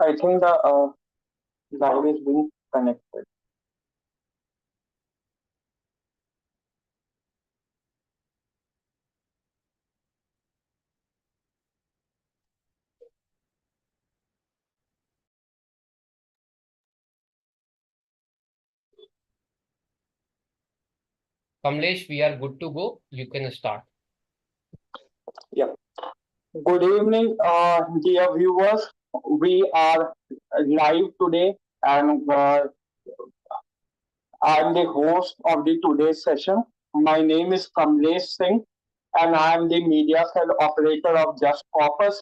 I think the live is being connected. Kamlesh, we are good to go. You can start. Yeah. Good evening, dear viewers. We are live today, and I'm the host of the today's session. My name is Kamlesh Singh, and I am the media cell operator of Jus Corpus.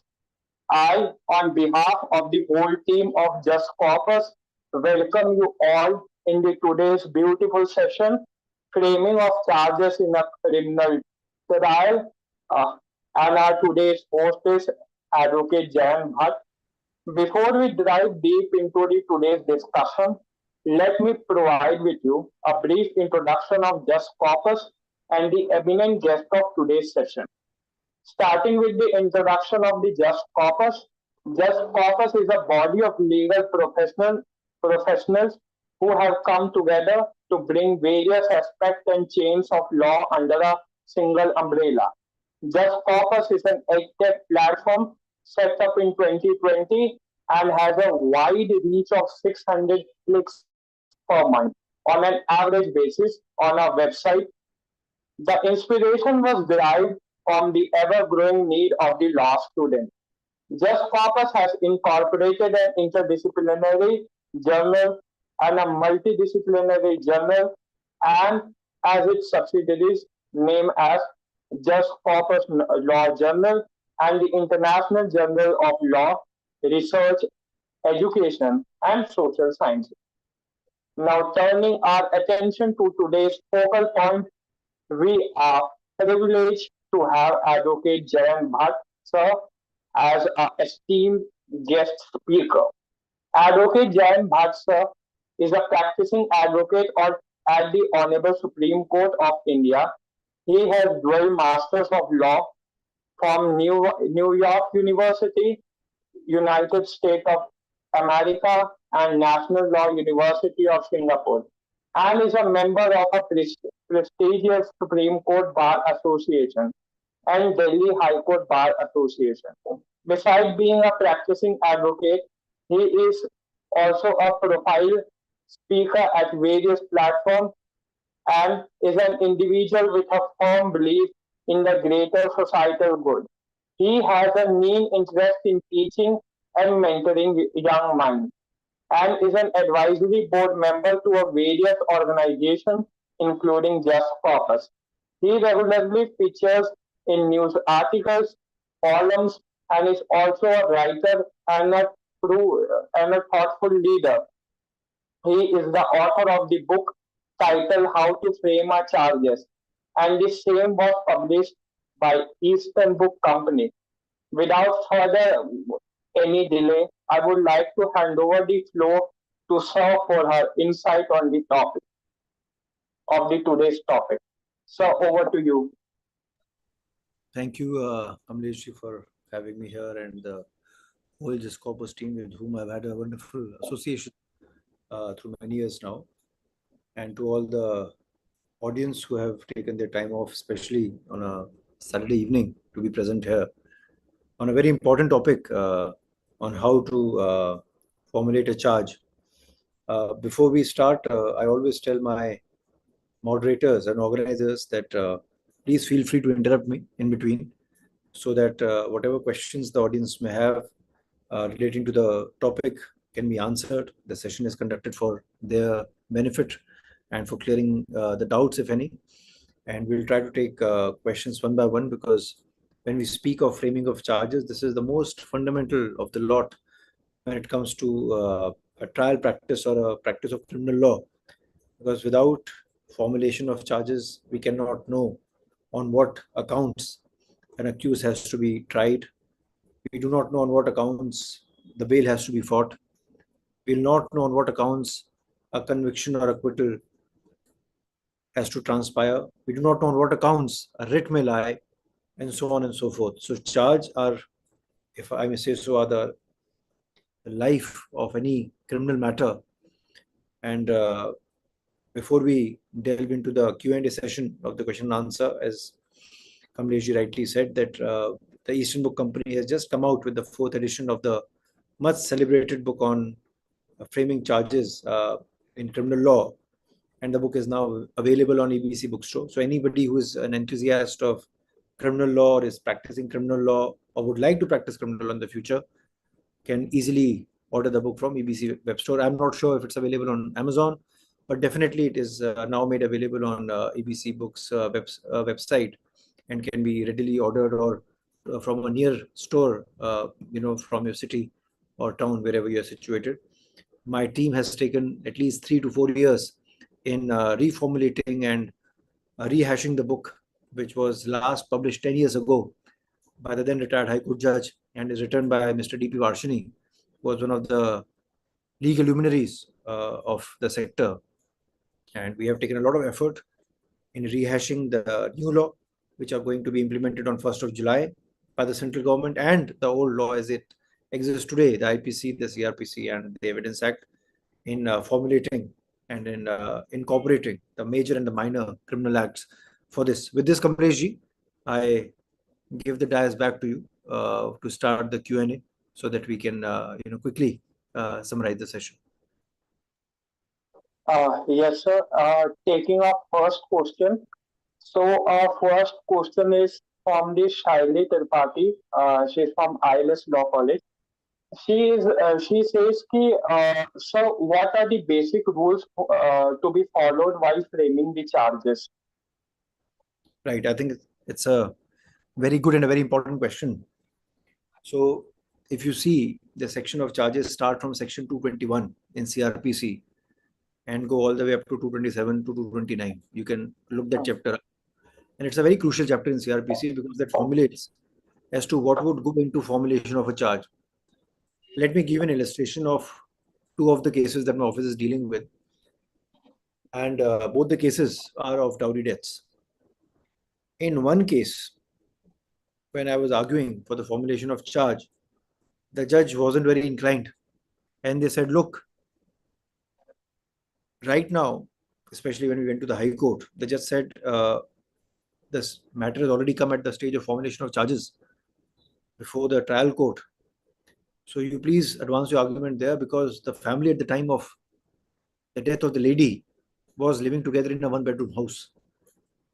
I, on behalf of the whole team of Jus Corpus, welcome you all in the today's beautiful session, framing of charges in a criminal trial. Uh, and our today's host is Advocate Jayant Bhatt. Before we dive deep into the today's discussion, let me provide with you a brief introduction of Jus Corpus and the eminent guest of today's session. Starting with the introduction of the Jus Corpus. Jus Corpus is a body of legal professionals who have come together to bring various aspects and chains of law under a single umbrella. Jus Corpus is an edtech platform set up in 2020 and has a wide reach of 600 clicks per month on an average basis on our website. The inspiration was derived from the ever growing need of the law student. Jus Corpus has incorporated an interdisciplinary journal and a multidisciplinary journal, and as its subsidiaries named as Jus Corpus Law Journal and the International Journal of Law, Research, Education, and Social Sciences. Now, turning our attention to today's focal point, we are privileged to have Advocate Jayant Bhatt, sir, as an esteemed guest speaker. Advocate Jayant Bhatt, sir, is a practicing advocate at the Honorable Supreme Court of India. He has dual Masters of Law from New York University, United States of America, and National Law University of Singapore, and is a member of a prestigious Supreme Court Bar Association and Delhi High Court Bar Association. Besides being a practicing advocate, he is also a profile speaker at various platforms and is an individual with a firm belief in the greater societal good. He has a keen interest in teaching and mentoring young minds and is an advisory board member to a various organizations, including Jus Corpus. He regularly features in news articles, columns, and is also a writer and a thoughtful leader. He is the author of the book titled How to Frame a Charges, and the same was published by Eastern Book Company. Without further any delay, I would like to hand over the floor to Sir for her insight on the topic of the today's topic. So over to you. Thank you, Kamlesh, for having me here and the whole Jus Corpus team with whom I've had a wonderful association through many years now. And to all the audience who have taken their time off, especially on a Saturday evening, to be present here on a very important topic on how to formulate a charge. Before we start, I always tell my moderators and organizers that please feel free to interrupt me in between so that whatever questions the audience may have relating to the topic can be answered. The session is conducted for their benefit and for clearing the doubts, if any. And we'll try to take questions one by one, because when we speak of framing of charges, this is the most fundamental of the lot when it comes to a trial practice or a practice of criminal law. Because without formulation of charges, we cannot know on what accounts an accused has to be tried. We do not know on what accounts the bail has to be fought. We will not know on what accounts a conviction or acquittal has to transpire. We do not know on what accounts a writ may lie, and so on and so forth. So charge are, if I may say so, are the life of any criminal matter. And before we delve into the Q&A session of the question and answer, as Kamlesh rightly said, that the Eastern Book Company has just come out with the fourth edition of the much celebrated book on framing charges in criminal law, and the book is now available on EBC Bookstore. So anybody who is an enthusiast of criminal law or is practicing criminal law or would like to practice criminal law in the future can easily order the book from EBC Web Store. I'm not sure if it's available on Amazon, but definitely it is now made available on EBC Books website and can be readily ordered or from a near store, from your city or town, wherever you are situated. My team has taken at least 3 to 4 years in reformulating and rehashing the book, which was last published 10 years ago by the then retired High Court judge and is written by Mr. D.P. Varshini, who was one of the legal luminaries of the sector. And we have taken a lot of effort in rehashing the new law, which are going to be implemented on 1st of July by the central government, and the old law as it exists today, the IPC, the CRPC, and the Evidence Act, in formulating and in incorporating the major and the minor criminal acts for this. With this, Kamlesh ji, I give the dais back to you to start the Q&A so that we can quickly summarize the session. Yes, sir. Taking our first question. So our first question is from the Shaili Tripathi. She's from ILS Law College. She says ki, so what are the basic rules to be followed while framing the charges? Right. I think it's a very good and a very important question. So if you see, the section of charges start from section 221 in CRPC and go all the way up to 227 to 229. You can look that chapter up. And it's a very crucial chapter in CRPC because that formulates as to what would go into formulation of a charge. Let me give an illustration of two of the cases that my office is dealing with. And both the cases are of dowry deaths. In one case, when I was arguing for the formulation of charge, the judge wasn't very inclined. And they said, look, right now, especially when we went to the High Court, the judge said, this matter has already come at the stage of formulation of charges before the trial court. So you please advance your argument there, because the family at the time of the death of the lady was living together in a one-bedroom house.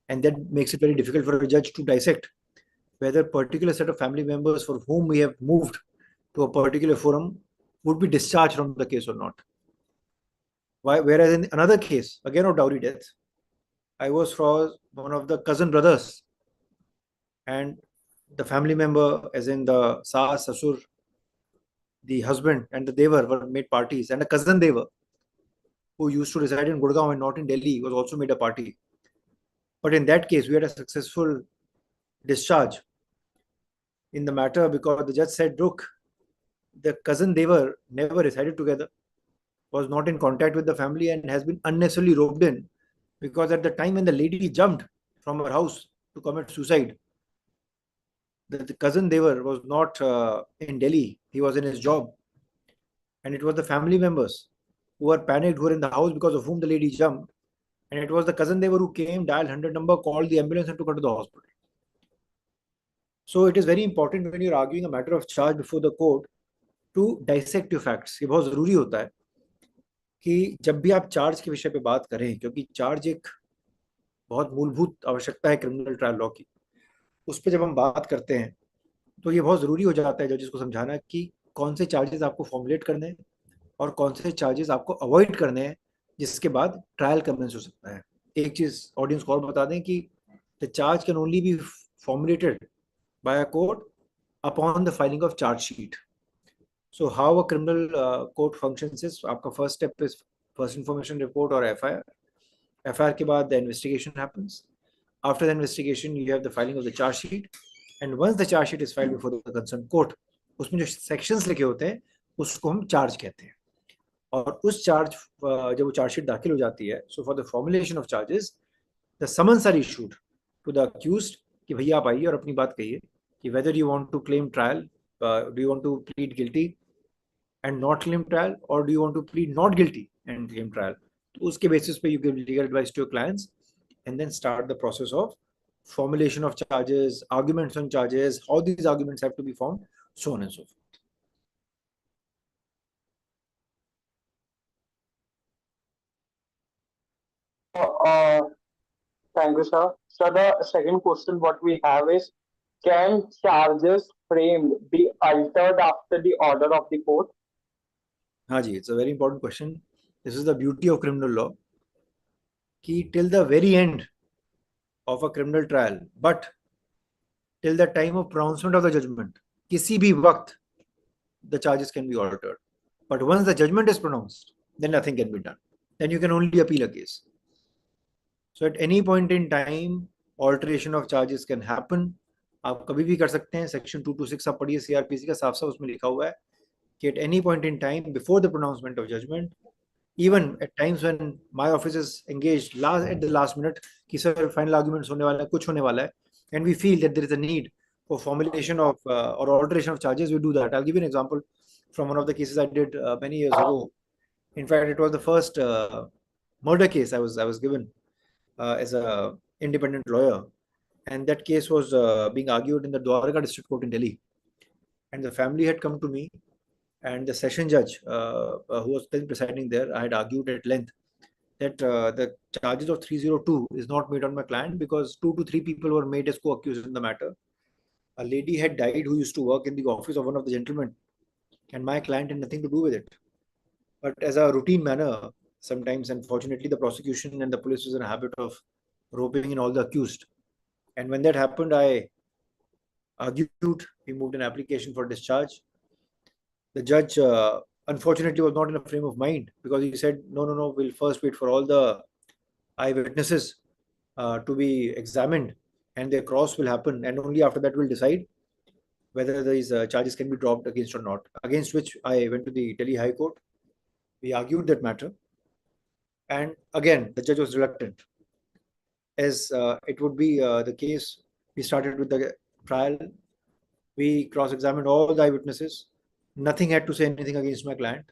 And that makes it very difficult for a judge to dissect whether a particular set of family members for whom we have moved to a particular forum would be discharged from the case or not. Whereas in another case, again of dowry death, I was for one of the cousin brothers, and the family member, as in the Saas, Sasur, the husband and the Devar were made parties, and a cousin Devar who used to reside in Gurgaon and not in Delhi was also made a party. But in that case, we had a successful discharge in the matter because the judge said, look, the cousin Devar never resided together, was not in contact with the family, and has been unnecessarily roped in, because at the time when the lady jumped from her house to commit suicide, the cousin Devar was not in Delhi, he was in his job. And it was the family members who were panicked, who were in the house because of whom the lady jumped. And it was the cousin Devar who came, dialed 100 number, called the ambulance and took her to the hospital. So it is very important when you're arguing a matter of charge before the court to dissect your facts. ये बहुत ज़रूरी होता है कि जब भी आप charge के विषय पे बात करें, क्योंकि चार्ज एक बहुत मूलभूत आवश्यकता है क्रिमिनल ट्रायल लॉ की, उस पर जब हम बात करते हैं तो ये बहुत ज़रूरी हो जाता है जजेस को समझाना कि कौन से चार्जेस आपको फॉर्मुलेट करने हैं और कौन से चार्जेस आपको अवॉइड करने हैं, जिसके बाद ट्रायल कमेंस हो सकता है. एक चीज़ ऑडियंस को और बता दें कि the charge can only B formulated by a court upon the filing of charge sheet. So how a criminal court functions is, आपका first step is first information report or FIR. FIR के बाद the investigation happens. After the investigation, you have the filing of the charge sheet, and once the charge sheet is filed before the concerned court, उसमें जो sections लिखे होते हैं उसको हम charge कहते हैं. और उस charge जब वो charge sheet दाखिल हो जाती है, so for the formulation of charges, the summons are issued to the accused कि भैया आप आइए और अपनी बात कहिए कि whether you want to claim trial, do you want to plead guilty, and not claim trial, or do you want to plead not guilty and claim trial? तो उसके basis पे you give legal advice to your clients and then start the process of formulation of charges, arguments on charges, how these arguments have to be found, so on and so forth. Uh, Thank you, sir. So the second question what we have is, can charges framed be altered after the order of the court? हाँ जी, it's a very important question. This is the beauty of criminal law. कि till the very end of a criminal trial, but till the time of pronouncement of the judgment, किसी भी वक्त the charges can be altered. But once the judgment is pronounced, then nothing can be done. Then you can only appeal a case. So at any point in time, alteration of charges can happen. आप कभी भी कर सकते हैं. Section 226 आप पढ़िए CRPC का, साफ साफ उसमें लिखा हुआ है कि at any point in time before the pronouncement of judgment, even at times when my office is engaged at the last minute कि sir final arguments होने वाला है, कुछ होने वाला है, and we feel that there is a need for formulation of or alteration of charges, we do that. I'll give you an example from one of the cases I did many years ago. In fact, it was the first murder case I was given as a independent lawyer, and that case was being argued in the Dwarka District Court in Delhi. And the family had come to me, and the session judge who was then presiding there, I had argued at length that the charges of 302 is not made on my client because 2 to 3 people were made as co-accused in the matter. A lady had died who used to work in the office of one of the gentlemen, and my client had nothing to do with it. But as a routine manner, sometimes, unfortunately, the prosecution and the police was in a habit of roping in all the accused. And when that happened, I argued, we moved an application for discharge. The judge, unfortunately, was not in a frame of mind because he said, no, we'll first wait for all the eyewitnesses to be examined and their cross will happen. And only after that, we'll decide whether these charges can be dropped against or not. Against which I went to the Delhi High Court. We argued that matter. And again, the judge was reluctant. As it would be the case, we started with the trial. We cross-examined all the eyewitnesses. Nothing had to say anything against my client.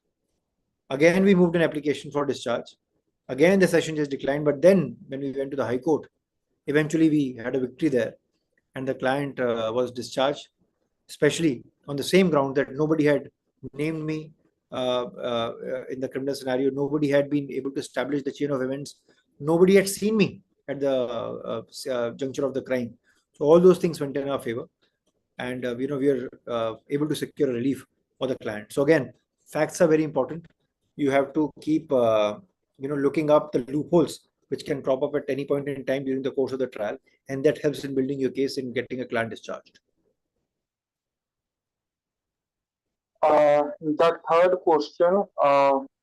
Again, we moved an application for discharge. Again, the session just declined. But then, when we went to the High Court, eventually we had a victory there, and the client was discharged, especially on the same ground that nobody had named me in the criminal scenario. Nobody had been able to establish the chain of events. Nobody had seen me at the juncture of the crime. So all those things went in our favor, and we are able to secure relief for the client. So again, facts are very important. You have to keep looking up the loopholes which can crop up at any point in time during the course of the trial, and that helps in building your case in getting a client discharged. The third question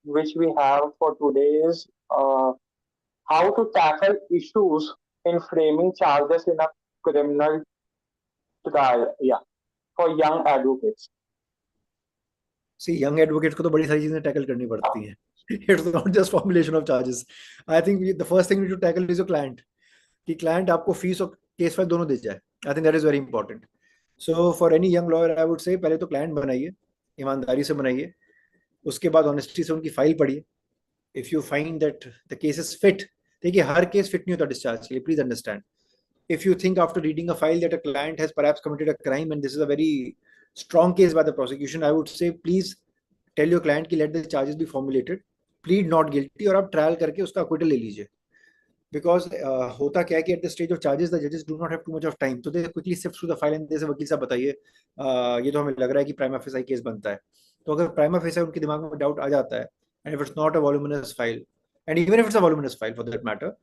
which we have for today is how to tackle issues in framing charges in a criminal trial, yeah, for young advocates. See, young advocates को तो बड़ी सारी चीजें tackle करनी पड़ती हैं. It's not just formulation of charges. I think the first thing we need to tackle is your client. कि client आपको fees और case file दोनों दे जाए. I think that is very important. So for any young lawyer, I would say पहले तो client बनाइए, ईमानदारी से बनाइए. उसके बाद honesty से उनकी file पढ़िए. If you find that the case is fit, देखिए हर case fit नहीं होता discharge के लिए. Please understand. If you think after reading a file that a client has perhaps committed a crime and this is a very strong case by the prosecution, I would say please tell your client कि let the charges be formulated, plead not guilty और आप trial करके उसका acquittal ले लीजिए. Because होता क्या है कि at the stage of charges the judges do not have too much of time, so they quickly sift through the file and they say वकील साहब बताइए ये तो हमें लग रहा है कि prima facie case बनता है. तो अगर prima facie उनके दिमाग में doubt आ जाता है, and if it's not a voluminous file, and even if it's a voluminous file for that matter,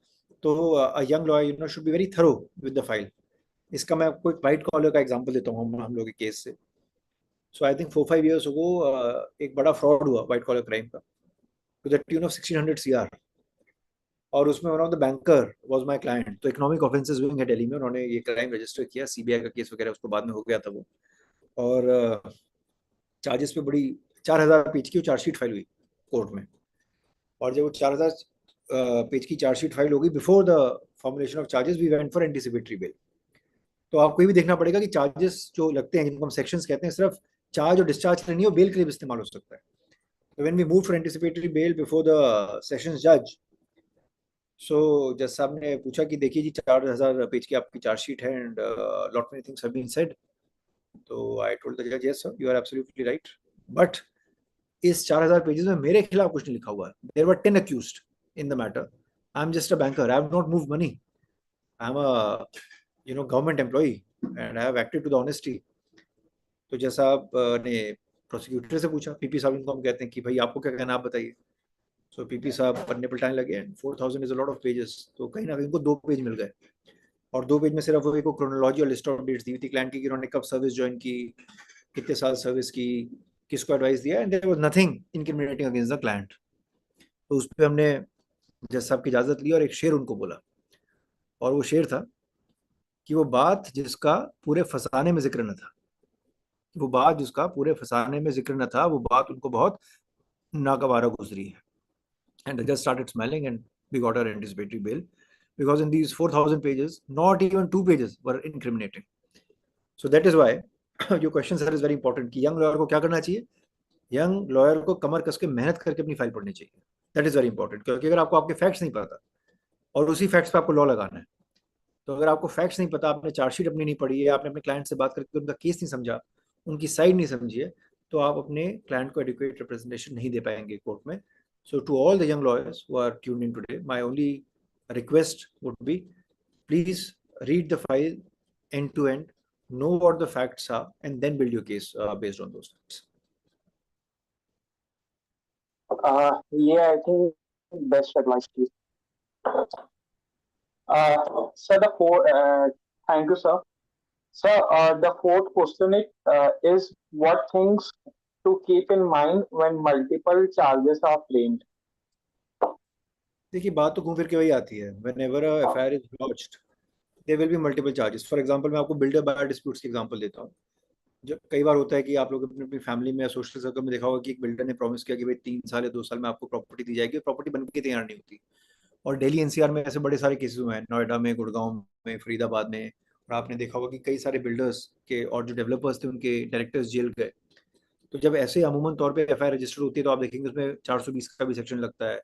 तो a young lawyer should be very thorough with the file. इसका मैं आपको एक white collar का example देता हूँ हम लोग के केस से. So I think 4-5 years ago एक बड़ा fraud हुआ white collar crime का to the tune of 1600 CR. और उसमें one of the banker was my client. तो इकोनॉमिक ऑफेंसेस विंग है दिल्ली में, उन्होंने ये क्राइम रजिस्टर किया. सीबीआई का केस वगैरह उसको बाद में हो गया था वो, और चार्जेस पे बड़ी 4000 पेज की चार्जशीट फाइल हुई कोर्ट में. और जब वो 4000 पेज की चार्जशीट फाइल होगी before the formulation of charges we went for anticipatory bail. तो आपको ये भी देखना पड़ेगा कि चार्जेस जो लगते हैं जिनको हम सेक्शंस कहते हैं सिर्फ चार्ज और डिस्चार्ज करनी हो, बेल के लिए भी इस्तेमाल हो सकता है. So when we moved for anticipatory bail before the sessions judge, so जज साहब ने पूछा कि देखिए जी 4,000 पेज की आपकी चार्जशीट है and lot many things have been said. तो आई टोल्ड द जज, yes sir, you are absolutely right, but इस 4,000 पेजेस में मेरे खिलाफ कुछ नहीं लिखा हुआ है. There were 10 accused in the matter. I am just a banker, I have not moved money, I am a government employee and I have acted to the honesty. तो जज साहब ने प्रोसिक्यूटर से पूछा, पीपी साहब इनको हम कहते हैं, कि भाई आपको क्या कहना, आप बताइए. सो पीपी साहब पन्ने पलटाने लगे and 4,000 is a lot of pages. तो कहीं ना कहीं उनको 2 पेज मिल गए और 2 पेज में सिर्फ वो एक क्रोनोलॉजी और लिस्ट ऑफ डेट्स दी हुई थी क्लाइंट की, कि उन्होंने कब सर्विस ज्वाइन की, कितने साल सर्विस की, किसको एडवाइस दिया, and there was nothing incriminating against the client. तो उस पर हमने जज साहब की इजाजत ली और एक शेर उनको बोला, और वो शेर था कि वो बात जिसका पूरे फसाने में जिक्र न था, वो बात जिसका पूरे फसाने में जिक्र न था, वो बात उनको बहुत नागवारा गुजरी है. And they just started smiling and we got our anticipatory bail because in these 4,000 pages, not even 2 pages were incriminating. So that is why your question sir is very important कि young lawyer को क्या करना चाहिए. young lawyer को कमर कस के मेहनत करके अपनी फाइल पढ़नी चाहिए. That is very important, क्योंकि अगर आपको आपके फैक्ट्स नहीं पता और उसी फैक्ट्स पे आपको लॉ लगाना है, तो अगर आपको फैक्ट्स नहीं पता, आपने चार्जशीट अपनी नहीं पढ़ी है, आपने अपने क्लाइंट से बात करके उनका केस नहीं समझा, उनकी साइड नहीं समझी है, तो आप अपने क्लाइंट को एडिक्वेट रिप्रेजेंटेशन नहीं दे पाएंगे कोर्ट में. So to all the young lawyers who are tuned in today, my only request would be, please read the file end to end, know what the facts are, and then build your case based on those facts. Yeah, I think best advice, please. Sir, thank you, sir. Sir, the fourth question is what things to keep in mind when multiple charges are framed. देखिए, बात तो घूम फिर के वही आती है. Whenever a FIR is lodged, there will be multiple charges. For example, मैं आपको builder buyer disputes की example देता हूँ. जब कई बार होता है कि आप लोग अपनी अपनी फैमिली में या सोशल सर्कल में देखा होगा कि एक बिल्डर ने प्रॉमिस किया कि भाई 3 साल या 2 साल में आपको प्रॉपर्टी दी जाएगी, प्रॉपर्टी बन के तैयार नहीं होती. और दिल्ली एनसीआर में ऐसे बड़े सारे केसेस हुए हैं, नोएडा में, गुड़गांव में, फरीदाबाद में. और आपने देखा होगा कि कई सारे बिल्डर्स के और जो डेवलपर्स थे उनके डायरेक्टर्स जेल गए. तो जब ऐसे अमूमन तौर पे एफआईआर रजिस्टर होती है तो आप देखेंगे उसमें 420 का भी सेक्शन लगता है,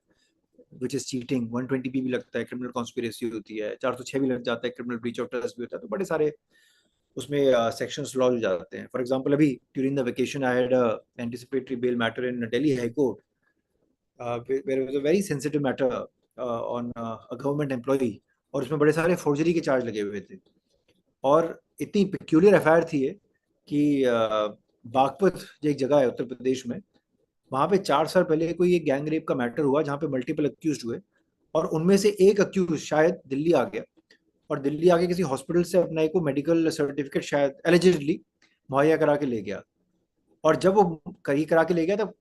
विच इज चीटिंग. 120 भी लगता है, क्रिमिनल कॉन्स्पिरेसी होती है. 406 भी लग जाता है, क्रिमिनल ब्रीच ऑफ ट्रस्ट भी होता है. तो बड़े सारे उसमें सेक्शंस लॉ हो जाते हैं. फॉर एग्जांपल, अभी during the vacation I had anticipatory bell matter in Delhi high court, where it was a very sensitive matter on a government employee, और उसमें बड़े सारे फोर्जरी के चार्ज लगे हुए थे. और इतनी पिक्यूलियर एफआईआर थी ये कि बागपत जो एक जगह है उत्तर प्रदेश में, वहाँ पे 4 साल पहले कोई एक गैंग रेप का मैटर हुआ जहाँ पे मल्टीपल अक्यूज हुए, और उनमें से एक अक्यूज शायद दिल्ली आ गया और दिल्ली आके किसी हॉस्पिटल से अपना एक मेडिकल सर्टिफिकेट शायद एलिजिडली मुहैया करा के ले गया. और जब वो करा के ले गया तब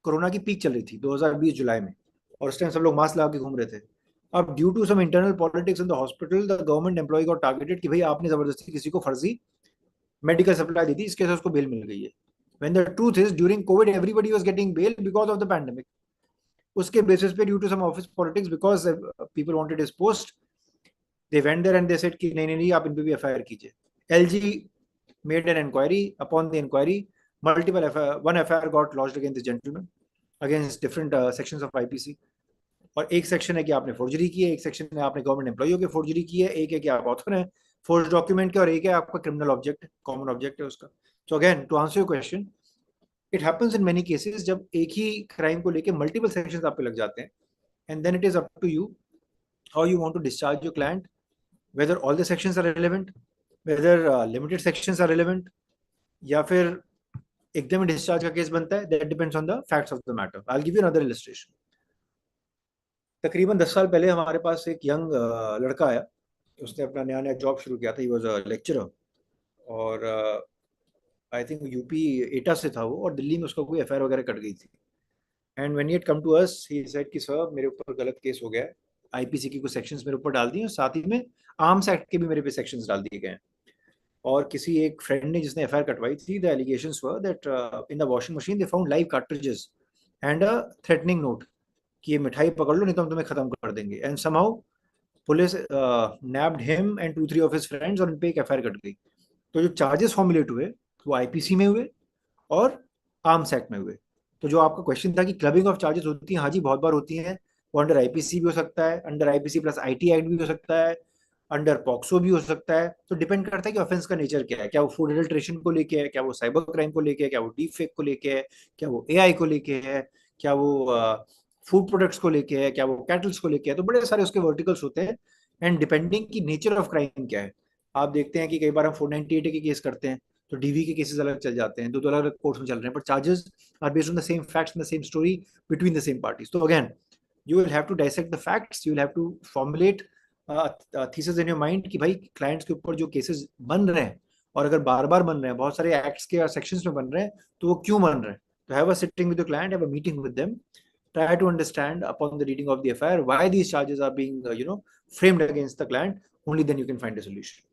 कोरोना की पीक चल रही थी 2020 जुलाई में, और उस टाइम सब लोग मास्क लगा के घूम रहे थे. अब due to some internal politics in the hospital, the government employ got targeted कि भाई आपने जबरदस्ती किसी को फर्जी मेडिकल सप्लाई दी थी, इसके से उसको बेल मिल गई है. When the truth is during Covid everybody was getting bail because of the pandemic. उसके बेसिस पे due to some office politics, because people wanted his post, they went there and they said कि नहीं नहीं नहीं, आप इन पे भी FIR कीजिए. LG made an inquiry. Upon the inquiry, one FIR got lodged against the gentleman against different sections of IPC. और एक सेक्शन है कि आपने फोर्जरी की है, एक सेक्शन है आपने गवर्नमेंट एम्प्लॉइयों के फोर्जरी की है, एक है कि आप ऑथर हैं फोर्ज डॉक्यूमेंट के, और एक है आपका क्रिमिनल ऑब्जेक्ट, कॉमन ऑब्जेक्ट है उसका. So again to answer your question, it happens in many cases जब एक ही क्राइम को लेके मल्टीपल सेक्शंस आप पे लग जाते हैं, and then it is up to you how you want to discharge your client, whether all the sections are relevant, whether limited sections are relevant, या फिर एकदम डिस्चार्ज का केस बनता है. That depends on the facts of the matter. I will give you another illustration. तकरीबन 10 साल पहले हमारे पास एक यंग लड़का आया. उसने अपना नया नया जॉब शुरू किया था. ही वाज अ लेक्चरर, और आई थिंक यूपी एटा से था वो, और दिल्ली में उसका कोई एफआईआर वगैरह कट गई थी. And when he had come to us, he said कि सर मेरे ऊपर गलत केस हो गया है, आईपीसी की कुछ सेक्शंस मेरे ऊपर डाल दिए, और साथ ही में आर्म्स एक्ट के भी मेरे पे सेक्शंस डाल दिए गए हैं. और किसी एक फ्रेंड ने जिसने एफआईआर कटवाई थी, the allegations were that in the washing machine they found live cartridges and a threatening note कि ये मिठाई पकड़ लो नहीं तो हम तुम्हें खत्म कर देंगे. And somehow police nabbed him and 2-3 of his friends, और इन पे एक एफआईआर कट गई. तो जो चार्जेस फॉर्मुलेट हुए वो आईपीसी में हुए, और आर्म्स एक्ट में हुए। तो जो आपका क्वेश्चन था कि क्लबिंग ऑफ चार्जेस होती हैं, हाँ जी बहुत बार होती हैं। वो अंडर आईपीसी भी हो सकता है, under IPC plus IT act भी हो सकता है, अंडर पॉक्सो भी हो सकता है। तो डिपेंड करता है कि ऑफेंस का नेचर क्या है, क्या वो फूड एडल्ट्रेशन को लेके है, क्या वो साइबर क्राइम को लेके है, क्या वो डीप फेक को लेके है, क्या वो एआई को लेके है, क्या वो फूड प्रोडक्ट्स को लेके है, क्या वो कैटल्स को लेके है। तो बड़े सारे उसके वर्टिकल्स होते हैं एंड डिपेंडिंग की नेचर ऑफ क्राइम क्या है। आप देखते हैं कि कई बार हम 498 के केस करते हैं तो डीवी के केसेस अलग चल जाते हैं, दो अलग अलग कोर्ट्स में चल रहे हैं, but charges are based on the same facts and the same story between the same parties. तो again you will have to dissect the facts, you will have to formulate thesis in your mind कि भाई clients के ऊपर जो cases बन रहे हैं, और अगर बार बार बन रहे हैं, बहुत सारे एक्ट्स के सेक्शंस में बन रहे हैं, तो वो क्यों बन रहे हैं। तो have a sitting with the client, have a meeting with them, try to understand upon the reading of the FIR why these charges are being framed against the client. Only then you can find a solution.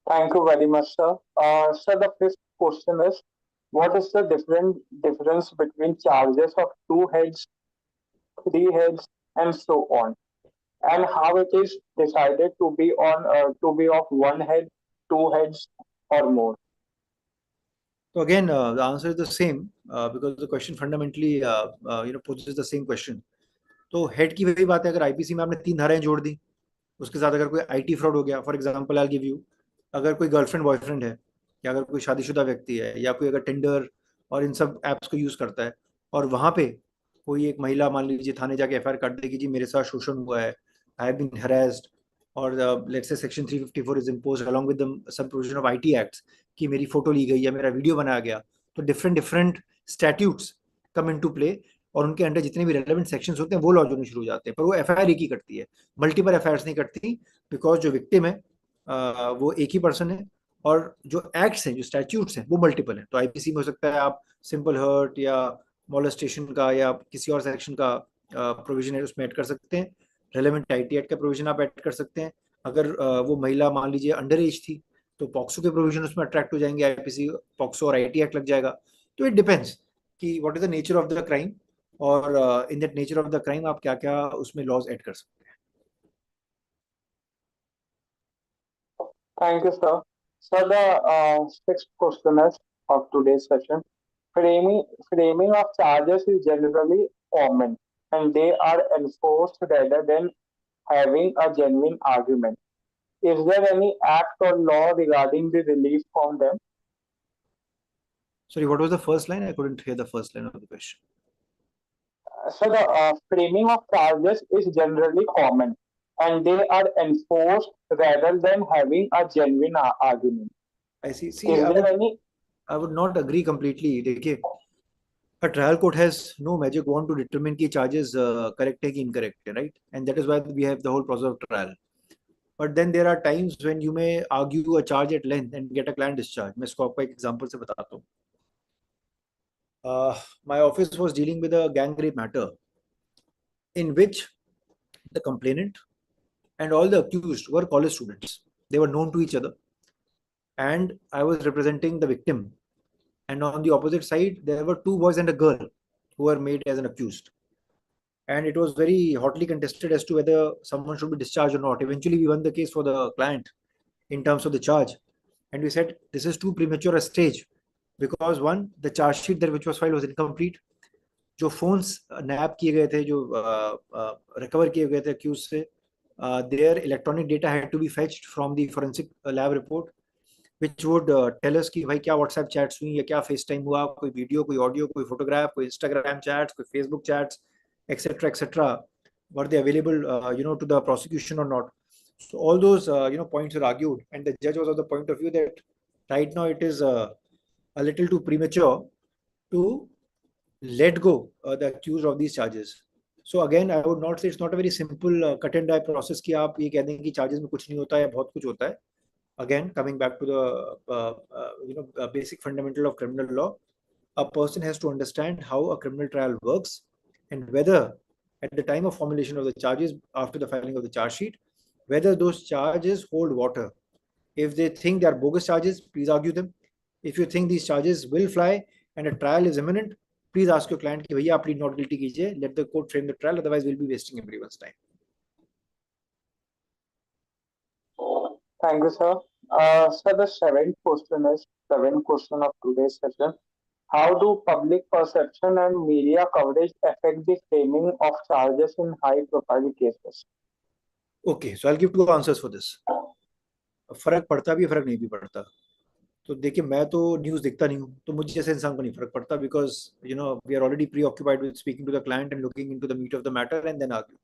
Thank you very much, sir. Sir, the fifth question is, what is the difference between charges of two heads, three heads, and so on, and how it is decided to be of one head, two heads, or more? So again, the answer is the same because the question fundamentally poses the same question. तो head की वही बात है, अगर IPC में आपने 3 धाराएं जोड़ दी, उसके साथ अगर कोई आईटी फ्रॉड हो गया, for example I give you, अगर कोई गर्लफ्रेंड बॉयफ्रेंड है, या अगर कोई शादीशुदा व्यक्ति है, या कोई अगर टेंडर और इन सब ऐप्स को यूज करता है, और वहां पे कोई एक महिला मान लीजिए थाने जाके एफआईआर काट दे कि जी मेरे साथ शोषण हुआ है, आई हैव बीन हरास्ड, और let's say section 354 is imposed along with the sub provision of IT acts कि मेरी फोटो ली गई या मेरा वीडियो बनाया गया, तो different different statutes come in to play, और उनके अंडर जितने भी रेलेवेंट सेक्शंस होते हैं वो लॉन्च होने शुरू हो जाते हैं। पर वो एफआईआर एक ही करती है, मल्टीपल एफआईआर नहीं करती, बिकॉज जो विक्टिम है वो एक ही पर्सन है, और जो एक्ट्स हैं, जो स्टैट्यूट्स हैं, वो मल्टीपल हैं। तो आईपीसी में हो सकता है आप सिंपल हर्ट या मोलेस्टेशन का या किसी और सेक्शन का प्रोविजन है उसमें ऐड कर सकते हैं, रेलेवेंट आईटी एक्ट का प्रोविजन आप ऐड कर सकते हैं। अगर वो महिला मान लीजिए अंडर एज थी तो पॉक्सो के प्रोविजन उसमें अट्रैक्ट हो जाएंगे, आईपीसी पॉक्सो और आईटी एक्ट लग जाएगा। तो इट डिपेंड्स कि what is the nature of the crime, और in that nature of the crime आप क्या क्या उसमें लॉज ऐड कर सकते हैं। Thank you, sir. So the sixth question is of today's session. Framing of charges is generally common, and they are enforced rather than having a genuine argument. Is there any act or law regarding the relief from them? Sorry, what was the first line? I couldn't hear the first line of the question. So the framing of charges is generally common, and they are enforced rather than having a genuine argument. I see. Is there any? I would not agree completely. देखिए, a trial court has no magic wand to determine कि charges correct है कि incorrect है, right? And that is why we have the whole process of trial. But then there are times when you may argue a charge at length and get a client discharge. मैं इसको आपको एक example से बताता हूँ. My office was dealing with a gang rape matter in which the complainant and all the accused were college students. They were known to each other, and I was representing the victim. And on the opposite side, there were two boys and a girl who were made as an accused. And it was very hotly contested as to whether someone should be discharged or not. Eventually, we won the case for the client in terms of the charge. And we said this is too premature a stage because one, the charge sheet that which was filed was incomplete. जो phones nap किए गए थे, जो recover किए गए थे accused से, their electronic data had to be fetched from the forensic lab report, which would tell us कि भाई क्या व्हाट्सएप चैट्स हुई या क्या फेस टाइम हुआ, कोई वीडियो, कोई ऑडियो, कोई फोटोग्राफ, कोई इंस्टाग्राम चैट्स, कोई Facebook chats, etc. were they available to the prosecution or not. So all those points were argued, and the judge was of the point of view that right now it is a little too premature to let go the accused of these charges. So again, I would not say it's not a very simple cut and dry process कि आप ये कह दें कि charges में कुछ नहीं होता है, बहुत कुछ होता है. Again, coming back to the basic fundamental of criminal law, a person has to understand how a criminal trial works, and whether at the time of formulation of the charges, after the filing of the charge sheet, whether those charges hold water. If they think they are bogus charges, please argue them. If you think these charges will fly and a trial is imminent, please ask your client कि भैया आप plead not guilty कीजिए, let the court frame the trial, otherwise we'll be wasting everyone's time. Thank you, sir. So the seventh question of today's session. How do public perception and media coverage affect the framing of charges in high-profile cases? Okay, so I'll give two answers for this. फर्क पड़ता भी है, फर्क नहीं भी पड़ता. तो देखिए, मैं तो न्यूज़ देखता नहीं हूँ, तो मुझे जैसे इंसान को नहीं फर्क पड़ता, because we are already preoccupied with speaking to the client and looking into the meat of the matter and then argue.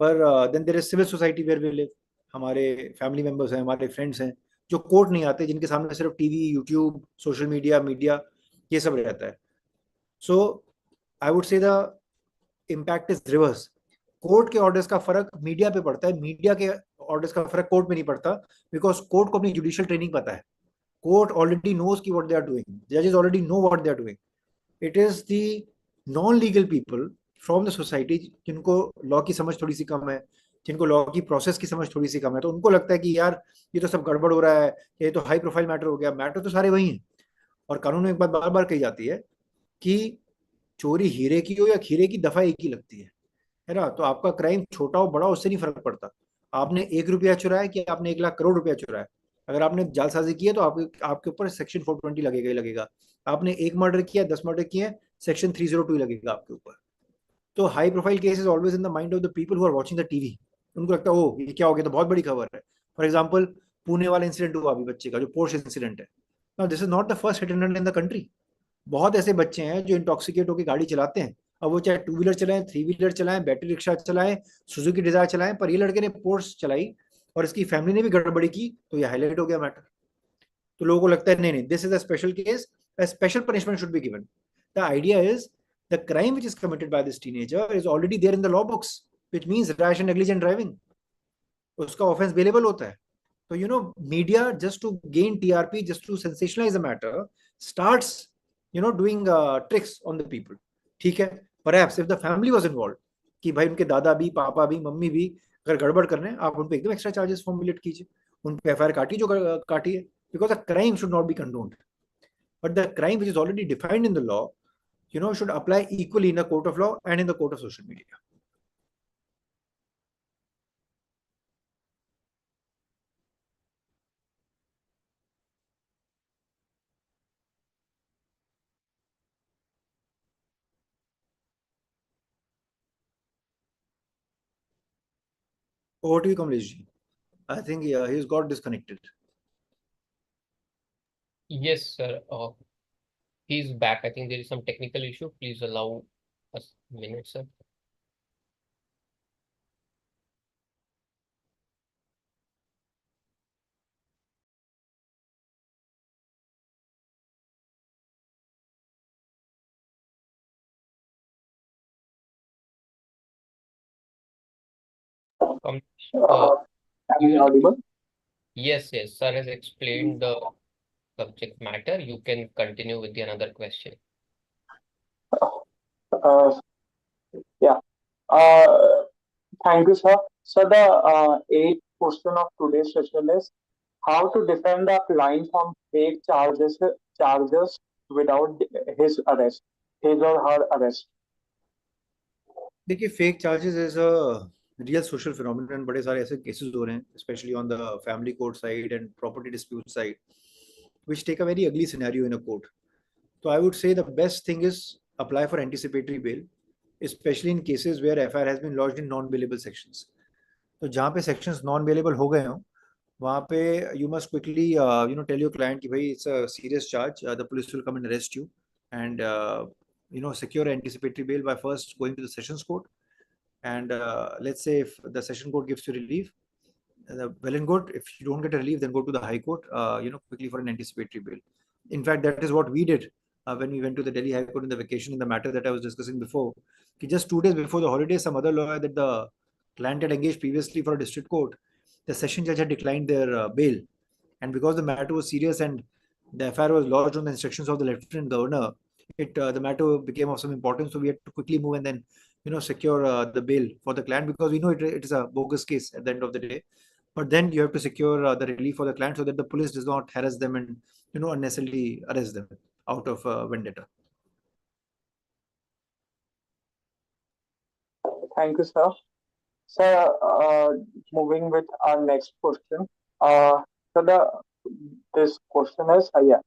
पर then there is civil society where we live. हमारे फैमिली मेंबर्स हैं, हमारे friends हैं, जो court नहीं आते, जिनके सामने सिर्फ टीवी, यूट्यूब, सोशल मीडिया, ये सब रहता है. So I would say the impact is reverse. Court के ऑर्डर्स का फर्क मीडिया पे पड़ता है, मीडिया के ऑर्डर्स का फर्क कोर्ट में नहीं पड़ता, बिकॉज कोर्ट को अपनी जुडिशियल ट्रेनिंग पता है. कोर्ट ऑलरेडी नोज की व्हाट दे आर डूइंग, जजेस already know what they are doing. It is the non legal people from the society, जिनको लॉ की समझ थोड़ी सी कम है, जिनको लॉ की प्रोसेस की समझ थोड़ी सी कम है, तो उनको लगता है कि यार ये तो सब गड़बड़ हो रहा है, ये तो हाई प्रोफाइल मैटर हो गया. मैटर तो सारे वही हैं. और कानून में एक बात बार बार कही जाती है कि चोरी हीरे की हो या खीरे की, दफा एक ही लगती है ना. तो आपका क्राइम छोटा हो बड़ा हो, उससे नहीं फर्क पड़ता. आपने 1 रुपया चुराया कि आपने 1 लाख करोड़ रुपया चुराया. अगर आपने जालसाजी की है तो आपके ऊपर सेक्शन 420 लगेगा ही लगेगा. आपने एक मर्डर किया, 10 मर्डर किए, सेक्शन 302 लगेगा आपके ऊपर. तो high profile case is always in the mind of the people who are watching the TV. उनको लगता है ओ ये क्या हो गया, तो बहुत बड़ी खबर है. फॉर एग्जाम्पल, पुणे वाला इंसिडेंट हुआ अभी बच्चे का, जो पोर्श इंसिडेंट है. Now this is not the first hit and run in the country. बहुत ऐसे बच्चे हैं जो इंटॉक्सिकेट होकर गाड़ी चलाते हैं. अब वो चाहे टू व्हीलर चलाएं, थ्री व्हीलर चलाएं, बैटरी रिक्शा चलाएं, सुजुकी डिजायर चलाएं, पर ये लड़के ने पोर्स चलाई और इसकी फैमिली ने भी गड़बड़ी की, तो ये हाईलाइट हो गया मैटर. तो लोगों को लगता है नहीं नहीं, this is a special case, a special punishment should be given. The idea is the crime which is committed by this teenager is already there in the law books, which means rash and negligent driving. उसका offence bailable होता है. तो media just to gain TRP, just to sensationalise the matter, starts doing tricks on the people. ठीक है, perhaps if the family was involve, कि भाई उनके दादा भी, पापा भी, मम्मी भी अगर गड़बड़ कर रहे हैं, आप उन पर एकदम एक्स्ट्रा चार्जेस फॉर्मुलेट कीजिए, उन पर एफआईआर काटिए जो काटी है, because a crime should not be condoned. But the crime which is already defined in the law, should apply equally in the court of law and in the court of social media. Over to you, Kamlesh ji. I think he's got disconnected. Yes, sir. He's back. I think there is some technical issue. Please allow us a minute, sir. Um, uh, Am I audible? yes, yes, sir has explained the subject matter. You can continue with the another question. Uh, yeah. Uh, Thank you, sir. So the eighth question of today's session is how to defend a client from fake charges without his or her arrest. देखिए, fake charges is a real social phenomenon. बड़े सारे ऐसे cases हो रहे हैं, specially on the family court side and property dispute side, which take a very ugly scenario in a court. So I would say the best thing is apply for anticipatory bail, especially in cases where FIR has been lodged in non-bailable sections. तो जहाँ पे sections non-bailable हो गए हों, वहाँ पे you must quickly tell your client कि भाई it's a serious charge, the police will come and arrest you, and secure anticipatory bail by first going to the sessions court. And let's say if the session court gives you relief, well and good. If you don't get a relief, then go to the high court, quickly for an anticipatory bail. In fact, that is what we did when we went to the Delhi High Court in the vacation, in the matter that I was discussing before. Just 2 days before the holiday, some other lawyer that the client had engaged previously for a district court, the session judge had declined their bail. And because the matter was serious and the FIR was lodged on the instructions of the lieutenant governor, the matter became of some importance. So we had to quickly move and then secure the bail for the client, because we know it is a bogus case at the end of the day. But then you have to secure the relief for the client so that the police does not harass them and unnecessarily arrest them out of vendetta. Thank you, sir. Sir, moving with our next question. Uh, So this question is, yeah,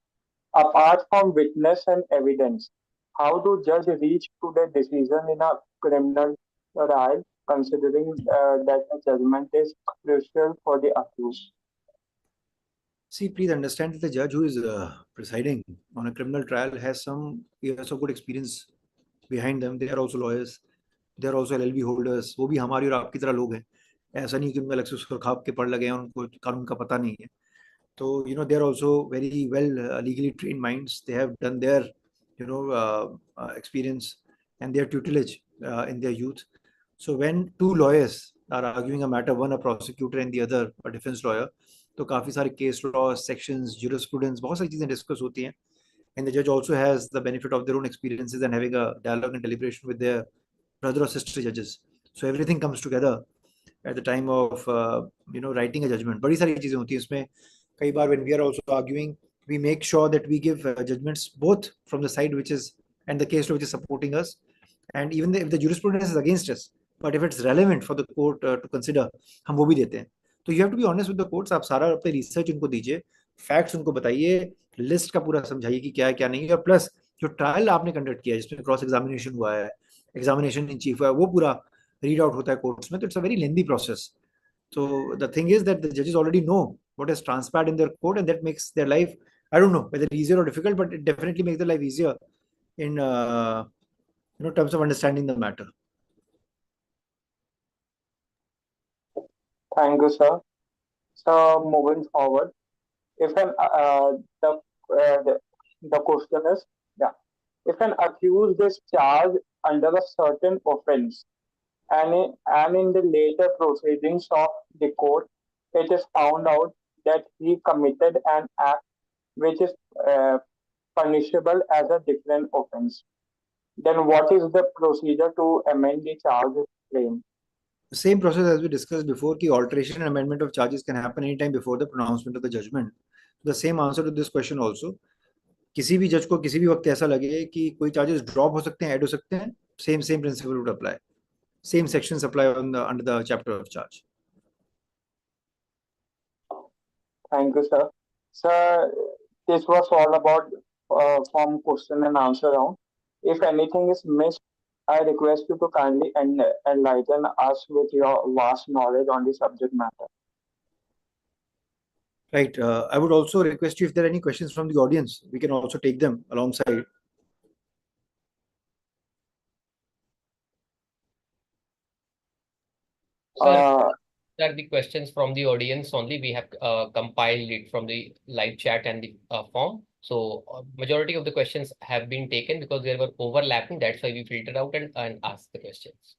apart from witness and evidence, how do judge reach to the decision in a criminal trial, considering that the judgment is crucial for the accused? See, please understand that the judge who is presiding on a criminal trial has some years of good experience behind them. They are also lawyers. They are also LLB holders. वो भी हमारी और आपकी तरह लोग हैं. ऐसा नहीं कि उनमें अलग से उसको खाप के पढ़ लगे हैं, उनको कानून का पता नहीं है. So, they are also very well legally trained minds. They have done their, experience and their tutelage in their youth. So when two lawyers are arguing a matter, one a prosecutor and the other a defense lawyer, तो काफी सारे case laws, sections, jurisprudence, बहुत सारी चीजें discuss होती हैं. And the judge also has the benefit of their own experiences and having a dialogue and deliberation with their brother or sister judges. So everything comes together at the time of writing a judgment. बड़ी सारी चीजें होती हैं इसमें. कई बार when we are also arguing, we make sure that we give judgments both from the side which is and the case law which is supporting us, and even if the jurisprudence is against us, but if it's relevant for the court to consider, हम वो भी देते हैं. तो you have to be honest with the courts. आप सारा अपने research उनको दीजिए, फैक्ट्स उनको बताइए, लिस्ट का पूरा समझाइए कि क्या है क्या नहीं है, और प्लस जो ट्रायल आपने कंडक्ट किया है जिसमें क्रॉस एग्जामिनेशन हुआ है, एग्जामिनेशन इन चीफ हुआ है, वो पूरा रीड आउट होता है कोर्ट्स में. तो it's a very lengthy process. So the thing is that the judges already know what has transpired in their court, and that makes their life, I don't know whether easier or difficult, but it definitely makes their life easier in terms of understanding the matter. Thank you, sir. So moving forward, if an the question is, yeah, if an accused is charged under a certain offense, and in the later proceedings of the court, it is found out that he committed an act which is uh, punishable as a different offense, then what is the procedure to amend the charge claim? The same process as we discussed before, कि alteration and amendment of charges can happen anytime before the pronouncement of the judgment. The same answer to this question also. किसी भी जज को किसी भी वक्त ऐसा लगे कि कोई चार्जेस ड्रॉप हो सकते हैं, ऐड हो सकते हैं, same principle would apply. Same sections apply under the chapter of charge. Thank you, sir. Sir, this was all about from question and answer round. If anything is missed, I request you to kindly enlighten us with your vast knowledge on the subject matter. Right. I would also request you if there are any questions from the audience, we can also take them alongside. Sir, these are the questions from the audience only. We have compiled it from the live chat and the form. So majority of the questions have been taken because they were overlapping. That's why we filtered out and asked the questions.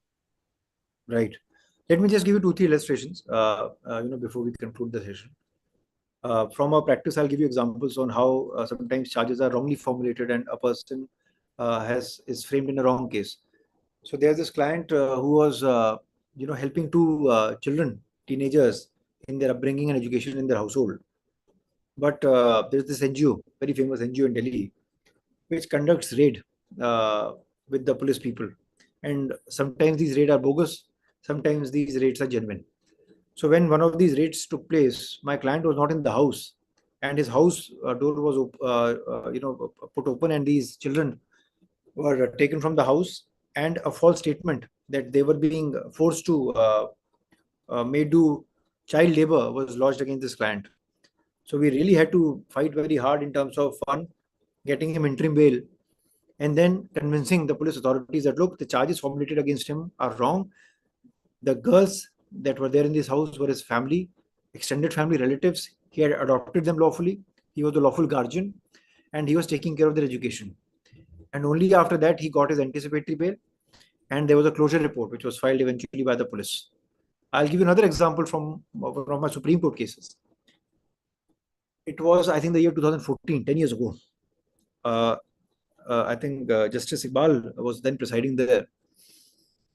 Right. Let me just give you 2-3 illustrations, before we conclude the session. From our practice, I'll give you examples on how sometimes charges are wrongly formulated and a person is framed in a wrong case. So there's this client who was, helping two children, teenagers, in their upbringing and education in their household. But there's this NGO, very famous NGO in Delhi, which conducts raid with the police people. And sometimes these raids are bogus, sometimes these raids are genuine. So when one of these raids took place, my client was not in the house, and his house door was put open, and these children were taken from the house, and a false statement that they were being forced to made do child labor was lodged against this client. So we really had to fight very hard in terms of one, getting him interim bail, and then convincing the police authorities that look, the charges formulated against him are wrong. The girls that were there in this house were his family, extended family relatives. He had adopted them lawfully. He was the lawful guardian, and he was taking care of their education. And only after that he got his anticipatory bail, and there was a closure report which was filed eventually by the police. I'll give you another example from my Supreme Court cases. It was, I think, the year 2014, 10 years ago. I think Justice Iqbal was then presiding there.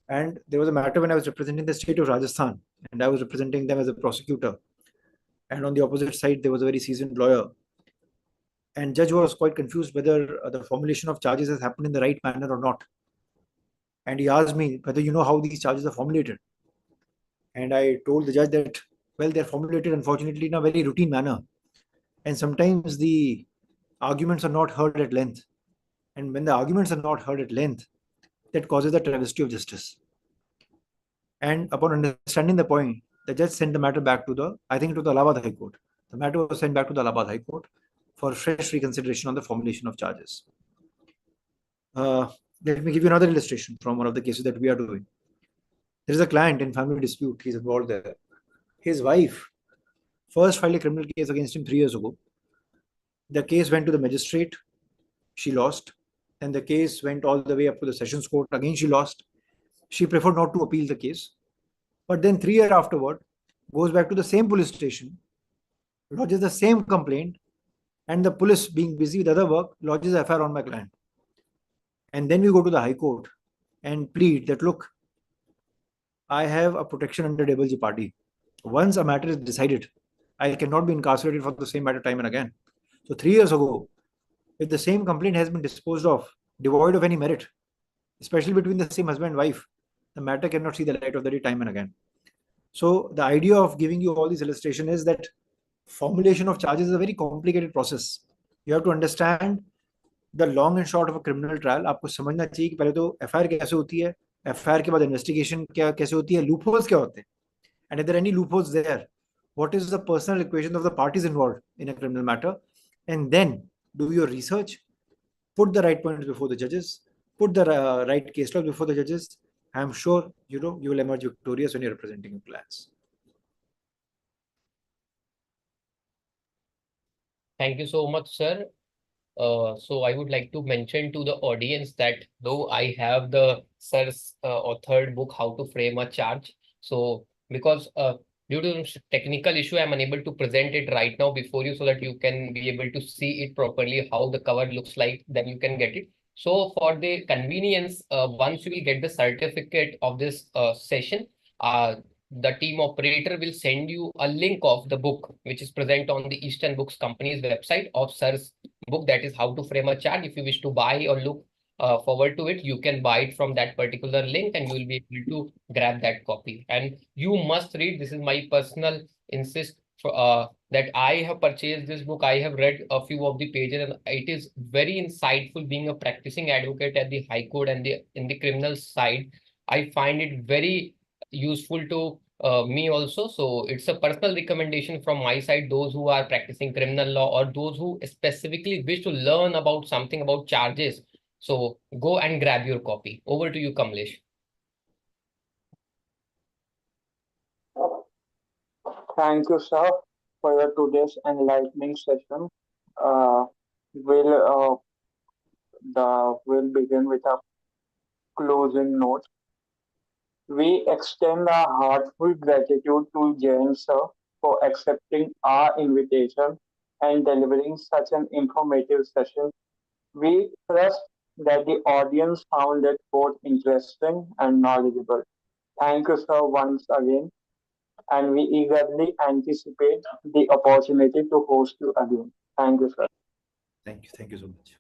And there was a matter when I was representing the state of Rajasthan, and I was representing them as a prosecutor. And on the opposite side, there was a very seasoned lawyer. And judge was quite confused whether the formulation of charges has happened in the right manner or not. And he asked me whether you know how these charges are formulated. And I told the judge that well, they're formulated, unfortunately, in a very routine manner. And sometimes the arguments are not heard at length. And when the arguments are not heard at length, that causes a travesty of justice. And upon understanding the point, the judge sent the matter back to I think, to the Allahabad High Court. The matter was sent back to the Allahabad High Court for fresh reconsideration on the formulation of charges. Let me give you another illustration from one of the cases that we are doing. There is a client in family dispute. He's involved there. His wife first filed a criminal case against him 3 years ago. The case went to the magistrate. She lost. Then the case went all the way up to the sessions court. Again, she lost. She preferred not to appeal the case. But then 3 years afterward, goes back to the same police station, lodges the same complaint, and the police, being busy with other work, lodges a FIR on my client. And then we go to the High Court and plead that, look, I have a protection under double jeopardy. Once a matter is decided, I cannot be incarcerated for the same matter time and again. So 3 years ago, if the same complaint has been disposed of, devoid of any merit, especially between the same husband and wife, the matter cannot see the light of the day time and again. So the idea of giving you all these illustration is that formulation of charges is a very complicated process. You have to understand the long and short of a criminal trial. आपको समझना चाहिए कि पहले तो FIR कैसे होती है, FIR के बाद investigation कैसे होती है, loopholes क्या होते हैं, and if there are any loopholes there, what is the personal equation of the parties involved in a criminal matter, and then do your research, put the right points before the judges, put the right case law before the judges. I am sure you will emerge victorious when you're representing your clients. Thank you so much, sir. So I would like to mention to the audience that though I have the sir's authored book, How to Frame a Charge. So because due to technical issue, I'm unable to present it right now before you so that you can be able to see it properly, how the cover looks like, then you can get it. So for the convenience, once you will get the certificate of this session, the team operator will send you a link of the book, which is present on the Eastern Books Company's website of sir's book, that is How to Frame a Charge. If you wish to buy or look forward to it, you can buy it from that particular link and you will be able to grab that copy. And you must read, this is my personal insist for, that I have purchased this book. I have read a few of the pages and it is very insightful. Being a practicing advocate at the High Court and in the criminal side, I find it very useful to me also. So it's a personal recommendation from my side, those who are practicing criminal law or those who specifically wish to learn about something about charges. So go and grab your copy. Over to you, Kamlesh. Thank you, sir, for your today's enlightening session. Uh, we'll, we'll begin with a closing note. We extend our heartfelt gratitude to Jayant sir for accepting our invitation and delivering such an informative session. We trust that the audience found it both interesting and knowledgeable. Thank you, sir, once again, and we eagerly anticipate the opportunity to host you again. Thank you, sir. Thank you so much.